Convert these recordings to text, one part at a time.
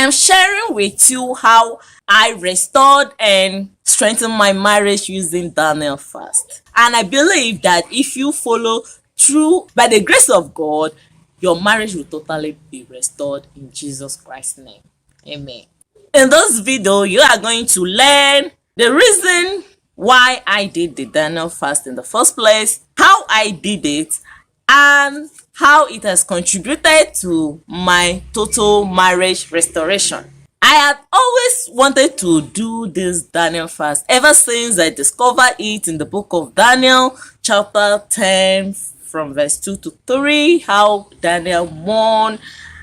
am sharing with you how I restored and strengthened my marriage using Daniel fast. And I believe that if you follow through by the grace of God, your marriage will totally be restored in Jesus Christ's name. Amen. In this video, you are going to learn the reason why I did the Daniel fast in the first place, how I did it, and how it has contributed to my total marriage restoration. I had always wanted to do this Daniel fast ever since I discovered it in the book of Daniel, chapter 10, from verse 2 to 3, how Daniel mourned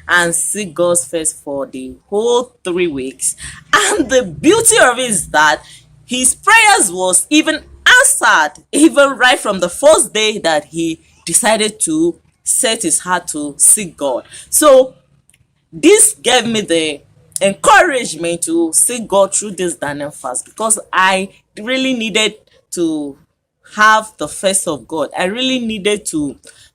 and seek God's face for the whole 3 weeks. And the beauty of it is that his prayers was even answered, even right from the first day that he decided to set his heart to seek God. So this gave me the encouragement to seek God through this Daniel fast, because I really needed to have the face of God. I really needed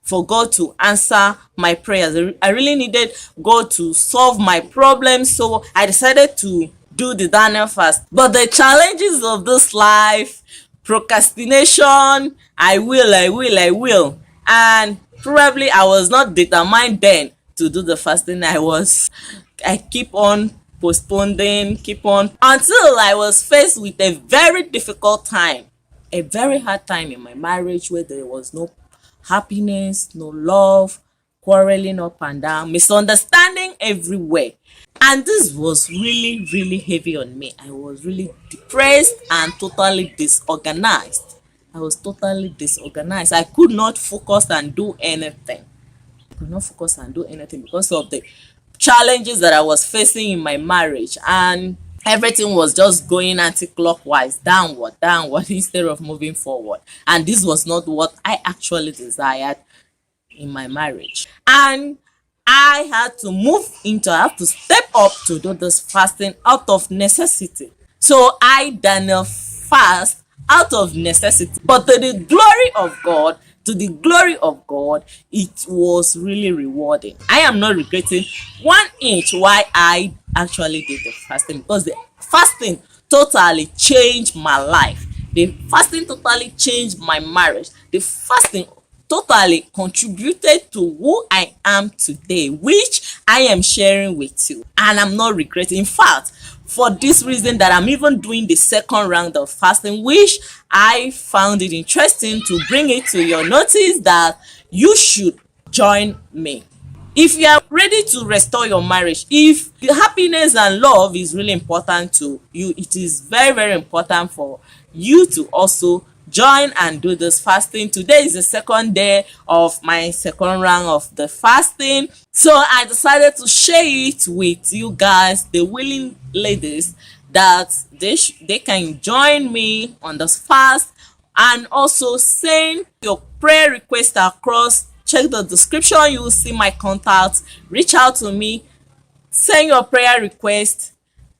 for God to answer my prayers. I really needed God to solve my problems. So I decided to do the Daniel fast. But the challenges of this life, procrastination, I will. And probably I was not determined then to do the fasting. I keep on postponing, until I was faced with a very difficult time, a very hard time in my marriage, where there was no happiness, no love, quarreling up and down, misunderstanding everywhere. And this was really, really heavy on me. I was really depressed and totally disorganized. I could not focus and do anything. Because of the challenges that I was facing in my marriage, and everything was just going anti-clockwise, downward, instead of moving forward. And this was not what I actually desired in my marriage. And I had to step up to do this fasting out of necessity. So I Daniel fast out of necessity. But to the glory of God, it was really rewarding. I am not regretting 1 inch why I actually did the fasting, because the fasting totally changed my life. The fasting totally changed my marriage. The fasting totally contributed to who I am today, which I am sharing with you, and I'm not regretting. In fact, for this reason that I'm even doing the second round of fasting, which I found it interesting to bring it to your notice that you should join me. If you are ready to restore your marriage, if the happiness and love is really important to you, it is very, very important for you to also join and do this fasting. Today is the second day of my second round of the fasting, so I decided to share it with you guys, the willing ladies, that they can join me on this fast. And also send your prayer request across. Check the description, you will see my contacts. Reach out to me, send your prayer request.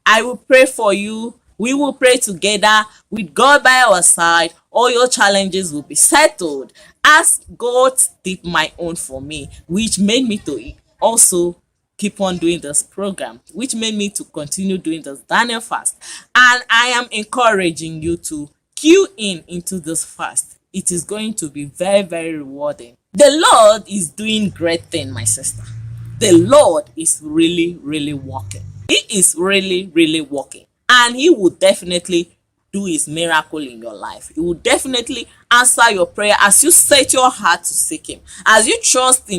I will pray for you. We will pray together with God by our side. All your challenges will be settled, as God did my own for me, which made me to also keep on doing this program, which made me to continue doing this Daniel fast. And I am encouraging you to cue into this fast. It is going to be very, very rewarding. The Lord is doing great things, my sister. The Lord is really, really working. He is really, really working. And he will definitely do his miracle in your life. He will definitely answer your prayer as you set your heart to seek him. As you trust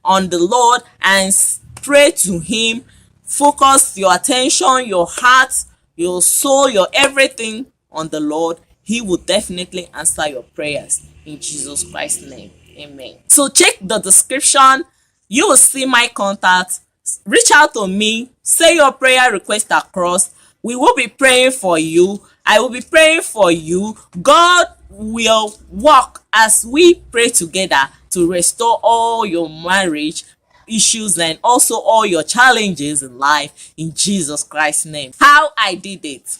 on the Lord and pray to him, focus your attention, your heart, your soul, your everything on the Lord, he will definitely answer your prayers in Jesus Christ's name. Amen. So check the description. You will see my contact. Reach out to me. Say your prayer request across. We will be praying for you. I will be praying for you. God will work as we pray together to restore all your marriage issues and also all your challenges in life in Jesus Christ's name. How I did it.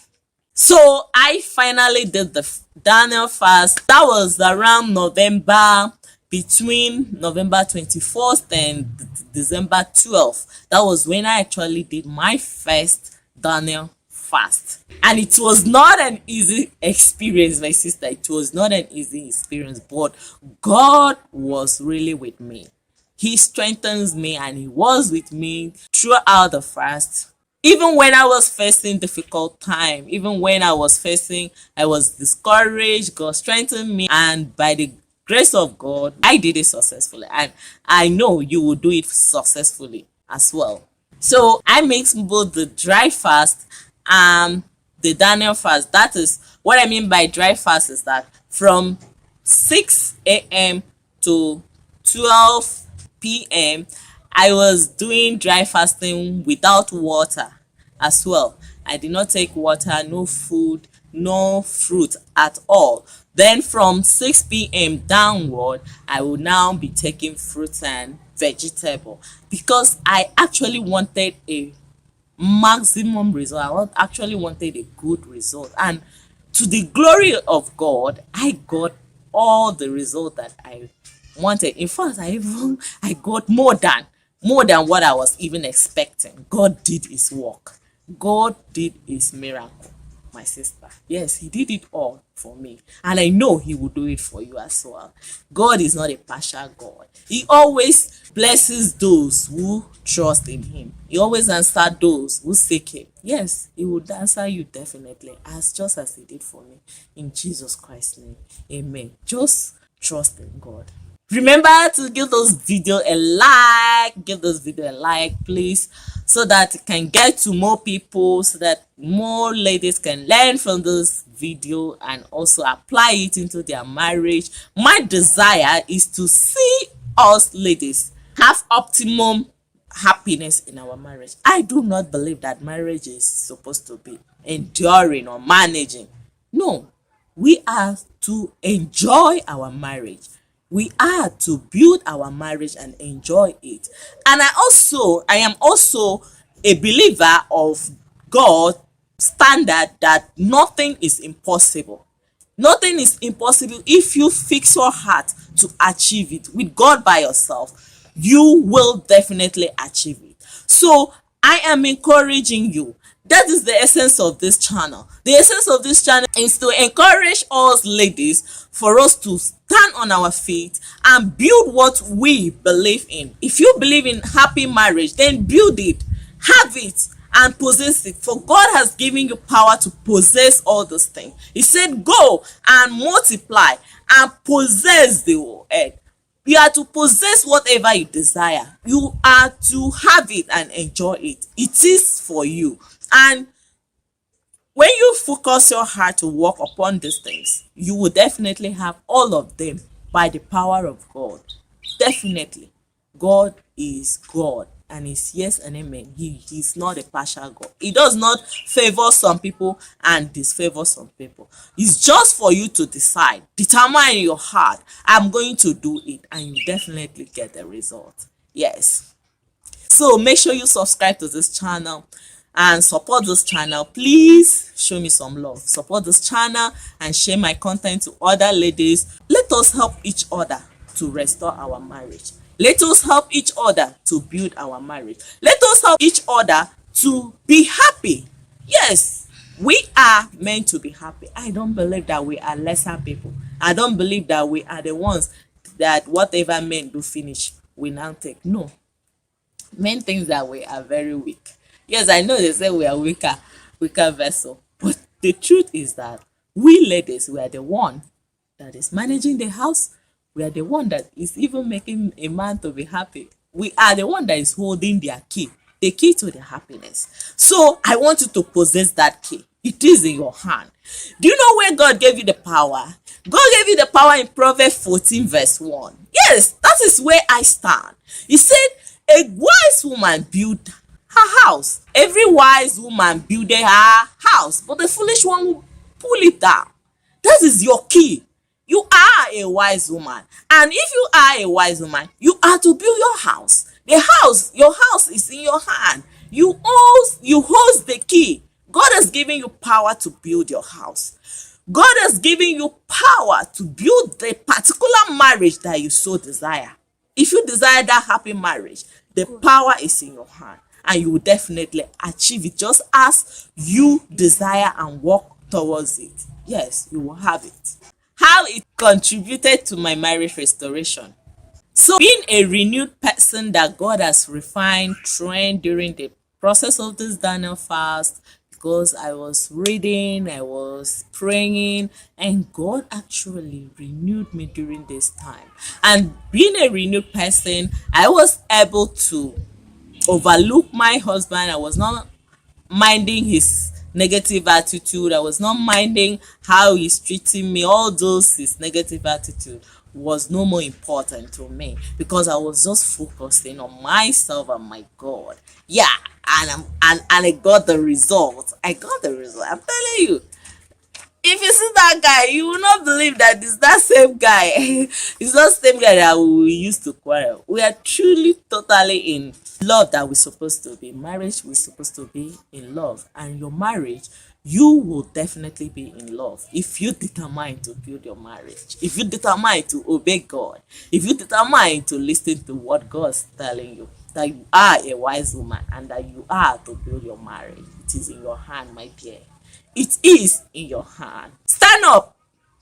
So I finally did the Daniel fast. That was around November, between November 21st and December 12th. That was when I actually did my first Daniel fast. And it was not an easy experience, my sister. It was not an easy experience, but God was really with me. He strengthens me and he was with me throughout the fast. Even when I was facing difficult time, even when I was discouraged, God strengthened me, and by the grace of God, I did it successfully, and I know you will do it successfully as well. So I mix both the dry fast and the Daniel fast. That is what I mean by dry fast, is that from 6 a.m. to 12 p.m. I was doing dry fasting without water as well. I did not take water, no food, no fruit at all. Then from 6 p.m. downward, I will now be taking fruits and vegetable, because I actually wanted a maximum result. I actually wanted a good result, and to the glory of God, I got all the result that I wanted. In fact, I got more than what I was even expecting. God did his work. God did his miracle, my sister. Yes, he did it all for me, and I know he will do it for you as well. God is not a partial God. He always blesses those who trust in him. He always answers those who seek him. Yes, he would answer you definitely, just as he did for me. In Jesus Christ's name, amen. Just trust in God. Remember to give this video a like, please, so that it can get to more people, so that more ladies can learn from this video and also apply it into their marriage. My desire is to see us ladies have optimum happiness in our marriage. I do not believe that marriage is supposed to be enduring or managing. No, we are to enjoy our marriage. We are to build our marriage and enjoy it. And I am also a believer of God's standard that nothing is impossible. Nothing is impossible if you fix your heart to achieve it. With God by yourself, you will definitely achieve it. So I am encouraging you. That is the essence of this channel. The essence of this channel is to encourage us ladies, for us to stand on our feet and build what we believe in. If you believe in happy marriage, then build it, have it, and possess it. For God has given you power to possess all those things. He said, go and multiply and possess the whole earth. You are to possess whatever you desire. You are to have it and enjoy it. It is for you. And when you focus your heart to work upon these things, you will definitely have all of them by the power of God. Definitely. God is God, and is yes and amen. He is not a partial God. He does not favor some people and disfavor some people. It's just for you to decide. Determine in your heart, I'm going to do it, and you definitely get the result. Yes. So make sure you subscribe to this channel and support this channel. Please show me some love. Support this channel and share my content to other ladies. Let us help each other to restore our marriage. Let us help each other to build our marriage. Let us help each other to be happy. Yes, we are meant to be happy. I don't believe that we are lesser people. I don't believe that we are the ones that whatever men do finish, we now take. No. Men think that we are very weak. Yes, I know they say we are weaker vessel, but the truth is that we ladies, we are the one that is managing the house. We are the one that is even making a man to be happy. We are the one that is holding their key, the key to their happiness. So I want you to possess that key. It is in your hand. Do you know where God gave you the power? God gave you the power in Proverbs 14 verse 1. Yes, that is where I stand. He said, a wise woman built her house. Every wise woman builded her house, but the foolish one will pull it down. That is your key. You are a wise woman, and if you are a wise woman, you are to build your house. Your house is in your hand. You hold the key. God has given you power to build your house. God has given you power to build the particular marriage that you so desire. If you desire that happy marriage, The power is in your hand, and you will definitely achieve it just as you desire and work towards it. Yes, you will have it. How it contributed to my marriage restoration. So being a renewed person that God has refined, trained during the process of this Daniel fast, because I was reading, I was praying, and God actually renewed me during this time. And being a renewed person, I was able to overlook my husband. I was not minding his negative attitude. I was not minding how he's treating me. All those his negative attitude was no more important to me, because I was just focusing on myself and my God. Yeah, and I got the result. I got the result. I'm telling you. If you see that guy, you will not believe that it's that same guy. It's not the same guy that we used to quarrel. We are truly, totally in love that we're supposed to be. Marriage, we're supposed to be in love. And your marriage, you will definitely be in love if you determine to build your marriage. If you determine to obey God. If you determine to listen to what God's telling you. That you are a wise woman and that you are to build your marriage. It is in your hand, my dear. It is in your hand. Stand up.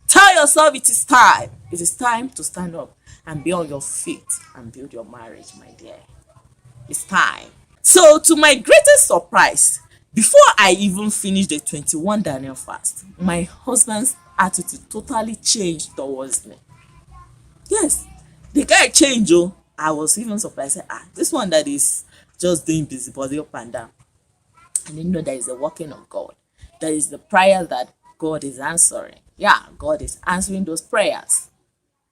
Tell yourself it is time. It is time to stand up and be on your feet and build your marriage, my dear. It's time. So, to my greatest surprise, before I even finished the 21 Daniel fast, my husband's attitude totally changed towards me. Yes, the guy changed. Oh, I was even surprised. This one that is just doing busybody up and down. I didn't know there is a working of God. There is the prayer that God is answering. Yeah, God is answering those prayers.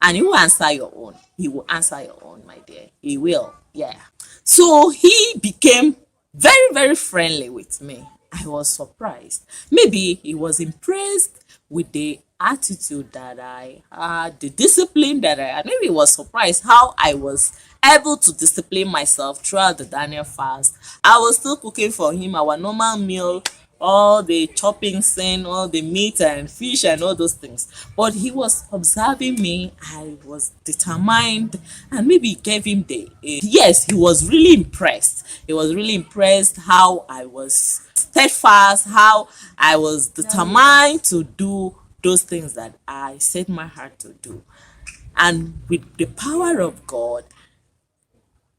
And he will answer your own. He will answer your own, my dear. He will. Yeah. So he became very, very friendly with me. I was surprised. Maybe he was impressed with the attitude that I had, the discipline that I had. Maybe he was surprised how I was able to discipline myself throughout the Daniel fast. I was still cooking for him our normal meal, all the chopping scene, all the meat and fish and all those things. But he was observing me. I was determined, and maybe it gave him yes, he was really impressed. He was really impressed how I was steadfast, how I was determined to do those things that I set my heart to do. And with the power of God,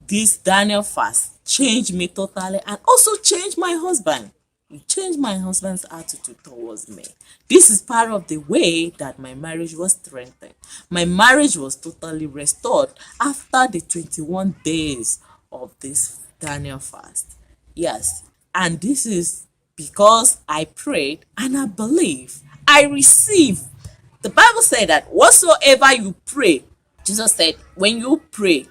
this Daniel fast changed me totally, and also changed my husband. It changed my husband's attitude towards me. This is part of the way that my marriage was strengthened. My marriage was totally restored after the 21 days of this Daniel fast. Yes, and this is because I prayed and I believe. I receive. The Bible said that whatsoever you pray, Jesus said, when you pray,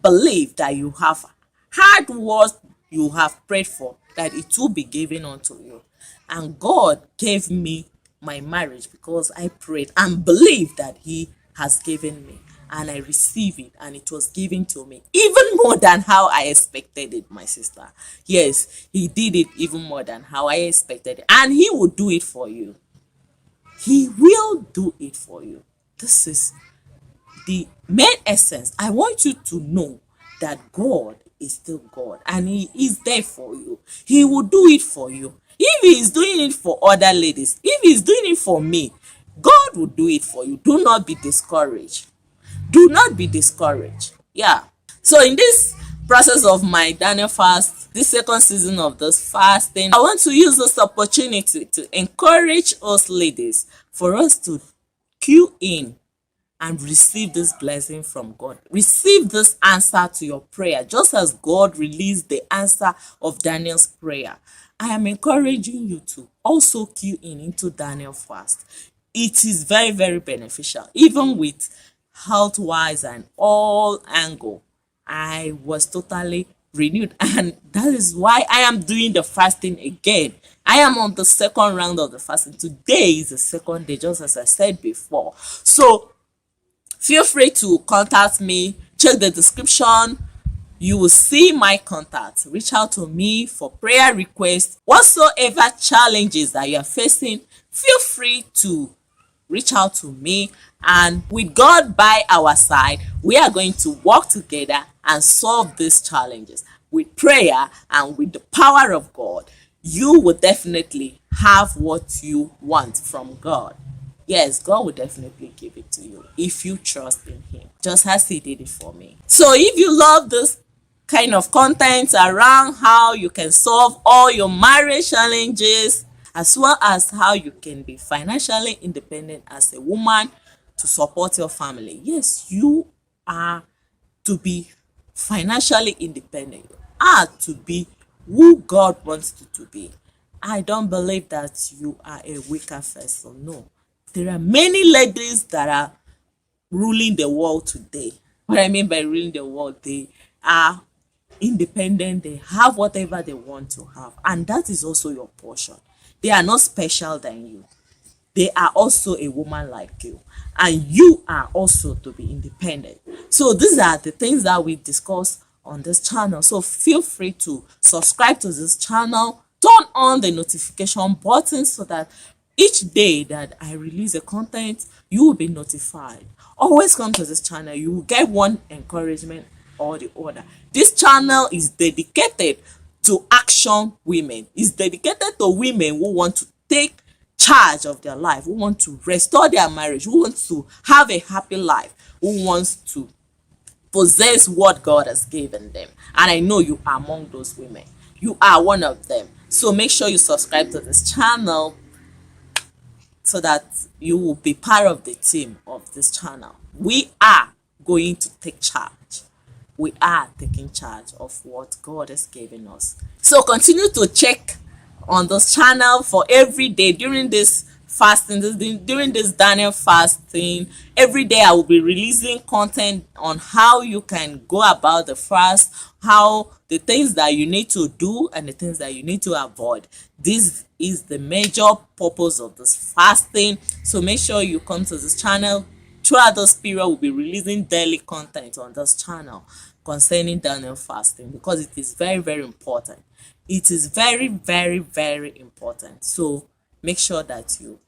believe that you have heard what you have prayed for, that it will be given unto you. And God gave me my marriage because I prayed and believed that he has given me, and I received it, and it was given to me even more than how I expected it, my sister. Yes, he did it even more than how I expected it, and he will do it for you. He will do it for you. This is the main essence. I want you to know that God is still God, and he is there for you. He will do it for you. If he is doing it for other ladies, if he is doing it for me, God will do it for you. Do not be discouraged. Do not be discouraged. Yeah. So in this process of my Daniel fast, this second season of this fasting, I want to use this opportunity to encourage us ladies for us to cue in and receive this blessing from God. Receive this answer to your prayer, just as God released the answer of Daniel's prayer. I am encouraging you to also cue in into Daniel fast. It is very, very beneficial, even with health-wise and all angle. I was totally renewed, and that is why I am doing the fasting again. I am on the second round of the fasting. Today is the second day, just as I said before. So feel free to contact me. Check the description. You will see my contact. Reach out to me for prayer requests. Whatsoever challenges that you are facing, feel free to reach out to me, and with God by our side, we are going to work together and solve these challenges. With prayer and with the power of God, you will definitely have what you want from God. Yes, God will definitely give it to you if you trust in Him, just as He did it for me. So if you love this kind of content around how you can solve all your marriage challenges, as well as how you can be financially independent as a woman to support your family. Yes, you are to be financially independent. You are to be who God wants you to be. I don't believe that you are a weaker vessel. No. There are many ladies that are ruling the world today. What I mean by ruling the world, they are independent, they have whatever they want to have, and that is also your portion. They are not special than you. They are also a woman like you, and you are also to be independent. So these are the things that we discuss on this channel. So feel free to subscribe to this channel, turn on the notification button so that each day that I release a content, you will be notified. Always come to this channel, you will get one encouragement or the other. This channel is dedicated to action women. It's dedicated to women who want to take charge of their life, who want to restore their marriage, who want to have a happy life, who wants to possess what God has given them. And I know you are among those women. You are one of them. So make sure you subscribe to this channel so that you will be part of the team of this channel. We are going to take charge. We are taking charge of what God has given us. So continue to check on this channel for every day during this fasting, during this Daniel fasting. Every day I will be releasing content on how you can go about the fast, how the things that you need to do and the things that you need to avoid. This is the major purpose of this fasting. So make sure you come to this channel. Throughout this period, we'll be releasing daily content on this channel concerning Daniel fasting, because it is very, very important. It is very, very, very important. So make sure that you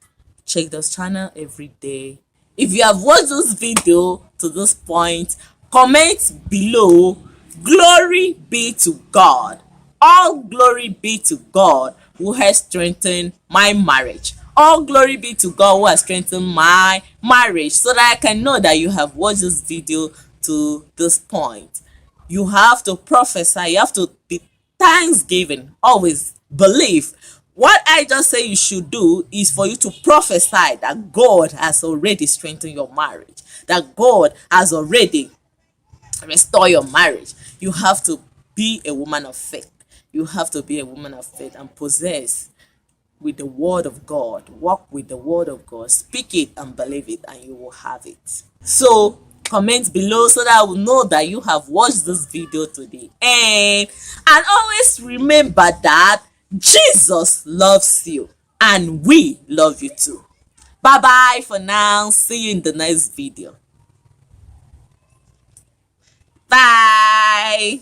check this channel every day. If you have watched this video to this point, comment below. Glory be to God. All glory be to God who has strengthened my marriage. All glory be to God who has strengthened my marriage, so that I can know that you have watched this video to this point. You have to prophesy. You have to be thanksgiving. Always believe. What I just say you should do is for you to prophesy that God has already strengthened your marriage, that God has already restored your marriage. You have to be a woman of faith. You have to be a woman of faith and possess with the word of God. Walk with the word of God. Speak it and believe it, and you will have it. So comment below so that I will know that you have watched this video to the end. And always remember that Jesus loves you and we love you too. Bye bye for now. See you in the next video. Bye.